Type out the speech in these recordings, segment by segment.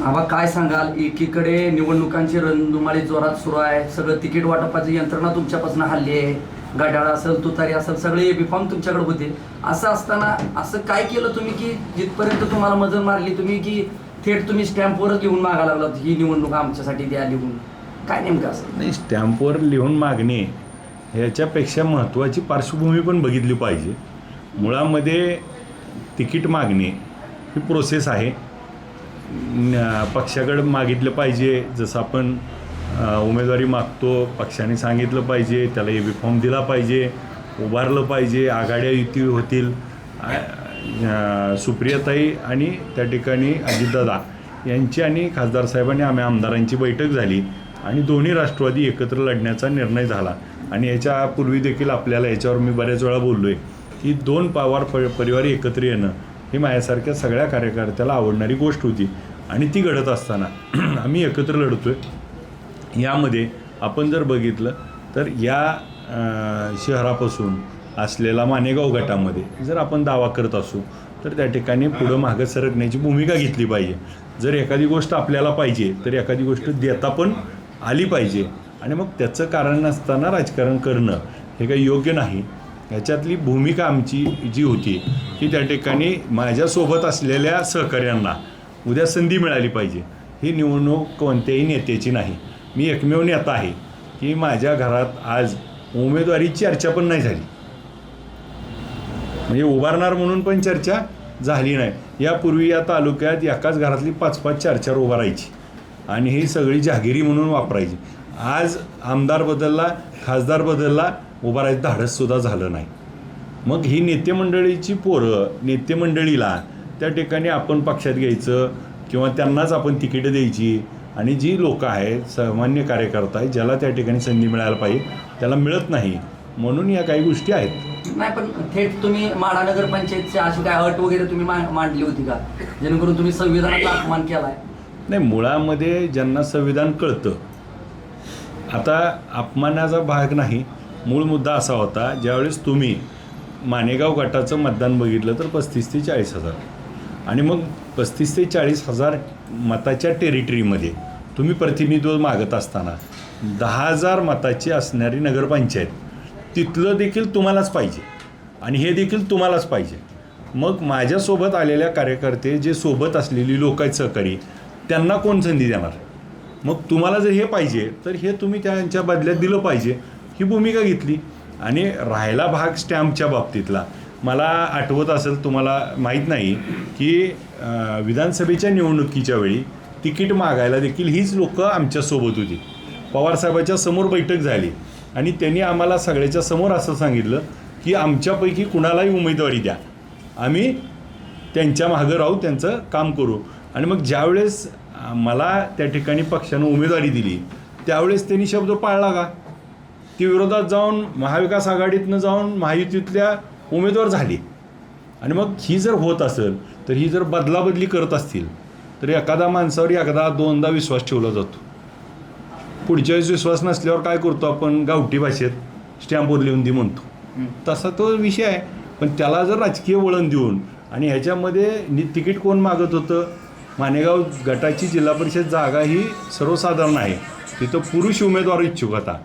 आबा काय सांगाल, एकीकडे निवडणुकांची रणधुमाळी जोरात सुरू आहे, सगळं तिकीट वाटपाची यंत्रणा तुमच्यापासून हल्ली आहे, गाड्याळ असेल तुतारी असेल सगळे एबी फॉर्म तुमच्याकडे होते. असं असताना असं काय केलं तुम्ही की जिथपर्यंत तुम्हाला मजल मारली तुम्ही की थेट तुम्ही स्टॅम्पवरच लिहून मागायला लागलात ही निवडणूक आमच्यासाठी द्या लिहून? काय नेमकं असं? नाही, स्टॅम्पवर लिहून मागणे ह्याच्यापेक्षा महत्त्वाची पार्श्वभूमी पण बघितली पाहिजे. मुळामध्ये तिकीट मागणे ही प्रोसेस आहे. पक्षाकडे मागितलं पाहिजे, जसं आपण उमेदवारी मागतो पक्षाने सांगितलं पाहिजे, त्याला एबी फॉर्म दिला पाहिजे, उभारलं पाहिजे, आघाड्या युती होतील. सुप्रियाताई आणि त्या ठिकाणी अजितदादा यांची आणि खासदार साहेबांनी आम्ही आमदारांची बैठक झाली आणि दोन्ही राष्ट्रवादी एकत्र लढण्याचा निर्णय झाला. आणि याच्यापूर्वी देखील आपल्याला याच्यावर मी बऱ्याच वेळा बोललो आहे की दोन पवार परिवार एकत्र येणं ही माझ्यासारख्या सगळ्या कार्यकर्त्याला आवडणारी गोष्ट होती आणि ती घडत असताना आम्ही एकत्र लढतो आहे. यामध्ये आपण जर बघितलं तर या शहरापासून असलेला मानेगाव गटामध्ये जर आपण दावा करत असू तर त्या ठिकाणी पुढं मागं सरकण्याची भूमिका घेतली पाहिजे. जर एखादी गोष्ट आपल्याला पाहिजे तर एखादी गोष्ट देता पण आली पाहिजे आणि मग त्याचं कारण नसताना राजकारण करणं हे काही योग्य नाही. ह्याच्यातली भूमिका आमची जी होती की त्या ठिकाणी माझ्यासोबत असलेल्या सहकाऱ्यांना उद्या संधी मिळाली पाहिजे. ही निवडणूक कोणत्याही नेत्याची नाही. मी एकमेव नेता आहे की माझ्या घरात आज उमेदवारीची चर्चा पण नाही झाली, म्हणजे उभारणार म्हणून पण चर्चा झाली नाही. यापूर्वी या तालुक्यात एकाच घरातली 5-5 4-4 उभारायची आणि ही सगळी जहागिरी म्हणून वापरायची. आज आमदार बदलला, खासदार बदलला, उभारायचं धाडससुद्धा झालं नाही. मग ही नेतेमंडळीची पोरं नेतेमंडळीला त्या ठिकाणी आपण पक्षात घ्यायचं किंवा त्यांनाच आपण तिकीटं द्यायची आणि जी लोकं आहेत सामान्य कार्यकर्ता आहेत ज्याला त्या ठिकाणी संधी मिळायला पाहिजे त्याला मिळत नाही, म्हणून या काही गोष्टी आहेत. नाही, पण थेट तुम्ही माढा नगरपंचायतची अशी काय अट वगैरे तुम्ही मांडली होती का, जेणेकरून तुम्ही संविधानाचा अपमान केलाय? नाही, मुळामध्ये ज्यांना संविधान कळतं, आता अपमानाचा भाग नाही, मूळ मुद्दा असा होता ज्यावेळेस तुम्ही मानेगाव गटाचं मतदान बघितलं तर 35 ते 40 हजार आणि मग 35 ते 40 हजार मताच्या टेरिटरीमध्ये तुम्ही प्रतिनिधित्व मागत असताना 10,000 मताची असणारी नगरपंचायत तिथलं देखील तुम्हालाच पाहिजे आणि हे देखील तुम्हालाच पाहिजे. मग माझ्यासोबत आलेल्या कार्यकर्ते जे सोबत असलेली लोक आहेत सहकारी त्यांना कोण संधी देणार? मग तुम्हाला जर हे पाहिजे तर हे तुम्ही त्यांच्या बदल्यात दिलं पाहिजे, ही भूमिका घेतली. आणि राहिला भाग स्टॅम्पच्या बाबतीतला, मला आठवत असेल तुम्हाला माहीत नाही की विधानसभेच्या निवडणुकीच्या वेळी तिकीट मागायला देखील हीच लोकं आमच्यासोबत होती. पवारसाहेबाच्या समोर बैठक झाली आणि त्यांनी आम्हाला सगळ्याच्या समोर असं सांगितलं की आमच्यापैकी कुणालाही उमेदवारी द्या, आम्ही त्यांच्या मागं राहू, त्यांचं काम करू. आणि मग ज्यावेळेस मला त्या ठिकाणी पक्षानं उमेदवारी दिली त्यावेळेस त्यांनी शब्द पाळला का? ती विरोधात जाऊन महाविकास आघाडीतनं जाऊन महायुतीतल्या उमेदवार झाली. आणि मग ही जर होत असेल तर ही जर बदलाबदली करत असतील तर एखादा माणसावर एकदा दोनदा विश्वास ठेवला जातो. पुढच्या वेळेस विश्वास नसल्यावर काय करतो आपण, गावठी भाषेत स्टॅम्पवर लिहून दे म्हणतो, तसा तो विषय आहे. पण त्याला जर राजकीय वळण देऊन आणि ह्याच्यामध्ये तिकीट कोण मागत होतं, मानेगाव गटाची जिल्हा परिषद जागा ही सर्वसाधारण आहे, तिथं पुरुष उमेदवार इच्छुक होता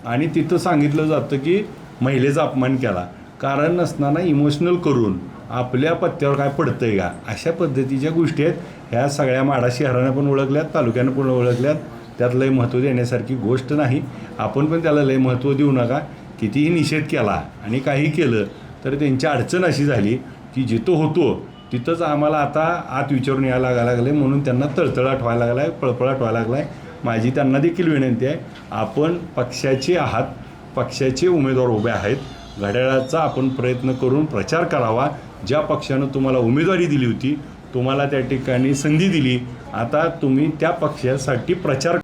आणि तिथं सांगितलं जातं की महिलेचा अपमान केला, कारण नसताना इमोशनल करून आपल्या पत्त्यावर काय पडतं आहे का, अशा पद्धतीच्या गोष्टी आहेत. ह्या सगळ्या माढा शहरानं पण ओळखल्यात, तालुक्यानं पण ओळखल्यात. त्यात लय महत्त्व देण्यासारखी गोष्ट नाही. आपण पण त्याला लय महत्त्व देऊ नका. कितीही निषेध केला आणि काही केलं तर त्यांची अडचण अशी झाली की जिथं होतो तिथंच आम्हाला आता आत विचारून यायला लागले, म्हणून त्यांना तळतळाट व्हायला लागला आहे, पळपळाट व्हायला लागला आहे. माझी त्यांना देखील विनंती आहे, आपण पक्षाचे आहात, पक्षाचे उमेदवार उभे आहेत, घड्याळाचा आपण प्रयत्न करून प्रचार करावा. ज्या पक्षानं तुम्हाला उमेदवारी दिली होती, तुम्हाला त्या ठिकाणी संधी दिली, आता तुम्ही त्या पक्षासाठी प्रचार.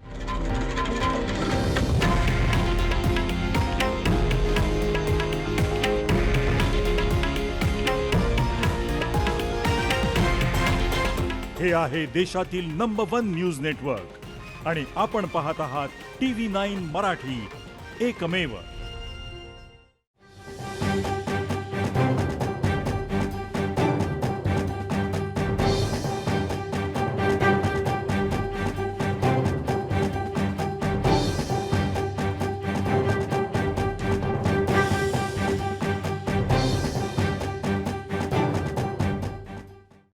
हे आहे देशातील नंबर 1 न्यूज नेटवर्क आणि आपण पाहत आहात TV9 मराठी, एकमेव.